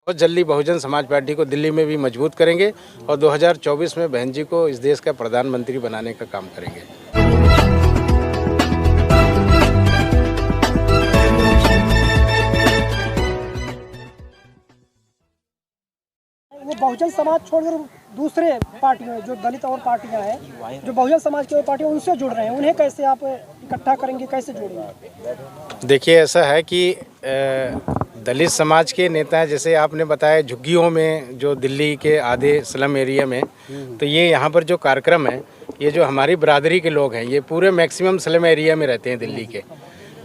बहुत जल्दी बहुजन समाज पार्टी को दिल्ली में भी मजबूत करेंगे और 2024 में बहन जी को इस देश का प्रधानमंत्री बनाने का काम करेंगे। वो बहुजन समाज छोड़कर दूसरे पार्टियों जो दलित और पार्टियां हैं जो बहुजन समाज की पार्टियां उनसे जुड़ रहे हैं, उन्हें कैसे आप इकट्ठा करेंगे, कैसे जोड़ेंगे? देखिए, ऐसा है कि दलित समाज के नेता हैं, जैसे आपने बताया झुग्गियों में जो दिल्ली के आधे स्लम एरिया में, तो ये यहाँ पर जो कार्यक्रम है, ये जो हमारी बरादरी के लोग हैं, ये पूरे मैक्सिमम स्लम एरिया में रहते हैं दिल्ली के,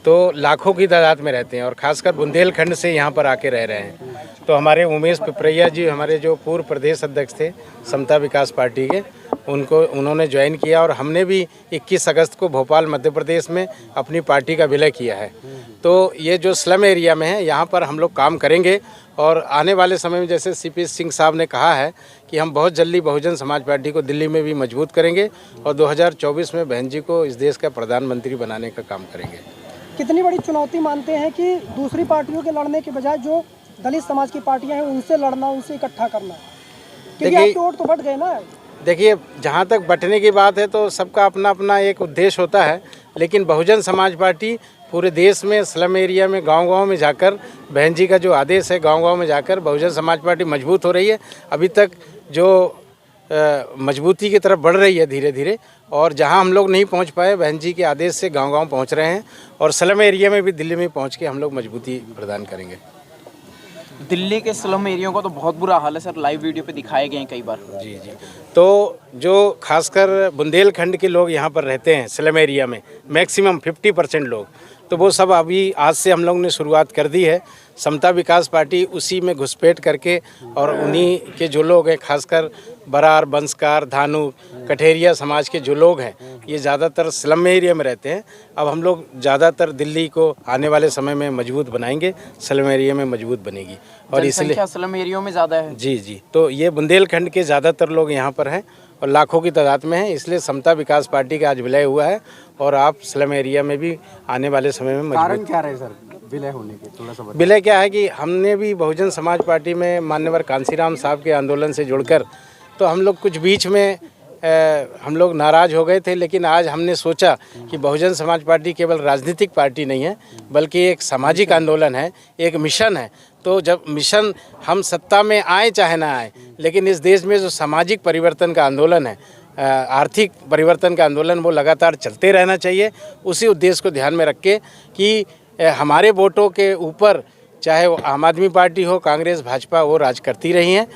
तो लाखों की तादाद में रहते हैं और ख़ासकर बुंदेलखंड से यहाँ पर आके रह रहे हैं। तो हमारे उमेश पिपरैया जी, हमारे जो पूर्व प्रदेश अध्यक्ष थे समता विकास पार्टी के, उन्होंने ज्वाइन किया और हमने भी 21 अगस्त को भोपाल मध्य प्रदेश में अपनी पार्टी का विलय किया है। तो ये जो स्लम एरिया में है, यहाँ पर हम लोग काम करेंगे और आने वाले समय में जैसे CP सिंह साहब ने कहा है कि हम बहुत जल्दी बहुजन समाज पार्टी को दिल्ली में भी मजबूत करेंगे और 2024 में बहन जी को इस देश का प्रधानमंत्री बनाने का काम करेंगे। कितनी बड़ी चुनौती मानते हैं कि दूसरी पार्टियों के लड़ने के बजाय जो दलित समाज की पार्टियां हैं उनसे लड़ना, उनसे इकट्ठा करना, क्योंकि आपके वोट तो बढ़ गए ना? देखिए, जहाँ तक बंटने की बात है तो सबका अपना अपना एक उद्देश्य होता है, लेकिन बहुजन समाज पार्टी पूरे देश में स्लम एरिया में गांव-गांव में जाकर बहन जी का जो आदेश है, गांव-गांव में जाकर बहुजन समाज पार्टी मजबूत हो रही है। अभी तक जो मजबूती की तरफ बढ़ रही है धीरे धीरे, और जहां हम लोग नहीं पहुंच पाए, बहन जी के आदेश से गांव-गांव पहुंच रहे हैं और स्लम एरिया में भी दिल्ली में पहुंच के हम लोग मजबूती प्रदान करेंगे। दिल्ली के स्लम एरिया का तो बहुत बुरा हाल है सर, लाइव वीडियो पे दिखाए गए हैं कई बार। जी। तो जो खासकर बुंदेलखंड के लोग यहाँ पर रहते हैं स्लम एरिया में, मैक्सिमम 50% लोग, तो वो सब अभी आज से हम लोग ने शुरुआत कर दी है। समता विकास पार्टी उसी में घुसपैठ करके और उन्हीं के जो लोग हैं, खासकर बरार, बंसकार, धानु, कठेरिया समाज के जो लोग हैं, ये ज़्यादातर स्लम एरिया में रहते हैं। अब हम लोग ज़्यादातर दिल्ली को आने वाले समय में मजबूत बनाएंगे, स्लम एरिया में मजबूत बनेगी और इसलिए स्लम एरिया में ज़्यादा है। जी। तो ये बुंदेलखंड के ज़्यादातर लोग यहाँ पर हैं और लाखों की तादाद में हैं, इसलिए समता विकास पार्टी का आज विलय हुआ है और आप स्लम एरिया में भी आने वाले समय में मजबूत। कारण क्या रहे सर विलय होने के, थोड़ा सा बताइए। विलय क्या है कि हमने भी बहुजन समाज पार्टी में मान्यवर कांसीराम साहब के आंदोलन से जुड़कर, तो हम लोग कुछ बीच में हम लोग नाराज़ हो गए थे, लेकिन आज हमने सोचा कि बहुजन समाज पार्टी केवल राजनीतिक पार्टी नहीं है, बल्कि एक सामाजिक आंदोलन है, एक मिशन है। तो जब मिशन हम सत्ता में आए चाहे ना आए, लेकिन इस देश में जो सामाजिक परिवर्तन का आंदोलन है, आर्थिक परिवर्तन का आंदोलन, वो लगातार चलते रहना चाहिए। उसी उद्देश्य को ध्यान में रख के कि हमारे वोटों के ऊपर चाहे वो आम आदमी पार्टी हो, कांग्रेस, भाजपा, वो राज करती रही हैं।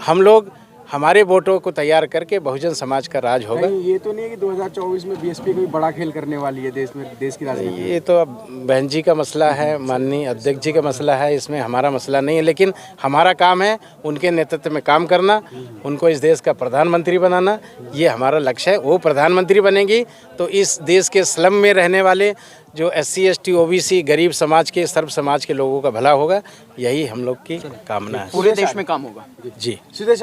हम लोग हमारे वोटों को तैयार करके बहुजन समाज का राज होगा। ये तो नहीं है कि 2024 में BSP कोई बड़ा खेल करने वाली है देश में, देश की राजनीति? ये तो अब बहन जी का मसला है, माननीय अध्यक्ष जी का मसला है, इसमें हमारा मसला नहीं है। लेकिन हमारा काम है उनके नेतृत्व में काम करना, उनको इस देश का प्रधानमंत्री बनाना, ये हमारा लक्ष्य है। वो प्रधानमंत्री बनेंगी तो इस देश के स्लम में रहने वाले जो SC, ST, OBC, गरीब समाज के, सर्व समाज के लोगों का भला होगा। यही हम लोग की कामना है। पूरे देश में काम होगा। जी। सीधे